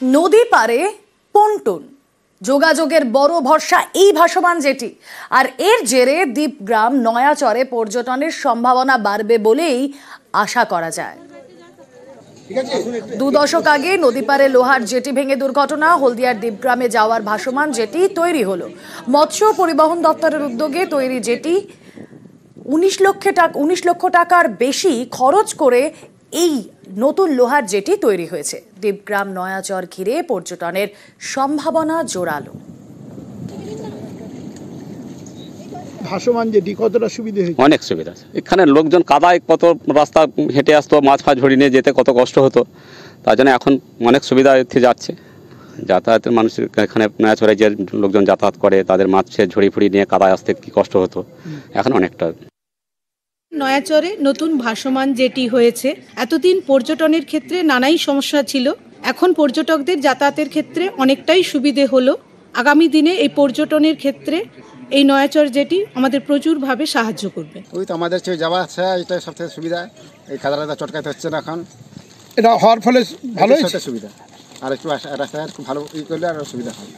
নদী পারে পন্টন, যোগাযোগের বড় ভরসা এই ভাসমান জেটি। আর এর জেরে দ্বীপগ্রাম নয়াচরে পর্যটনের সম্ভাবনা বাড়বে বলেই আশা করা যায়। 2 দশক আগে নদী পারে লোহার জেটি ভেঙে দুর্ঘটনা, হলদিয়ার দ্বীপগ্রামে যাওয়ার ভাসমান জেটি তৈরি হলো। মৎস্য পরিবহন দপ্তরের উদ্যোগে তৈরি জেটি 19 লক্ষ টাকার বেশি খরচ করে এই নতুন লোহার জেটি তৈরি হয়েছে। দ্বীপগ্রাম নয়াচর ঘিরে পর্যটনের সম্ভাবনা জোরালো। ভাসমান জেটি কতটা সুবিধা হয়েছে? অনেক সুবিধা আছে। এখানে লোকজন কাদায় কত রাস্তা হেঁটে আসতো, মাছ ফাছ ঝড়ি নিয়ে যেতে কত কষ্ট হতো, তার জন্য এখন অনেক সুবিধা যাচ্ছে যাতায়াতের। মানুষের এখানে নয়াচরে যে লোকজন যাতায়াত করে তাদের মাছের ঝড়ি ফুড়ি নিয়ে কাদায় আসতে কি কষ্ট হতো, এখন অনেকটা। নয়াচরে নতুন ভাসমান জেটি হয়েছে। এতদিন পর্যটনের ক্ষেত্রে নানাই সমস্যা ছিল, এখন পর্যটকদের যাতায়াতের ক্ষেত্রে অনেকটাই সুবিধে হলো। আগামী দিনে এই পর্যটনের ক্ষেত্রে এই নয়াচর জেটি আমাদের প্রচুরভাবে সাহায্য করবে। ওই তো আমাদের যাওয়া আসা এটা সবথেকে সুবিধা, এই কাদা চটকাতে হচ্ছে না এখন। এটা হওয়ার ফলে ভালো সুবিধা, আর একটু রাস্তায় খুব ভালো করলে আর সুবিধা হয়।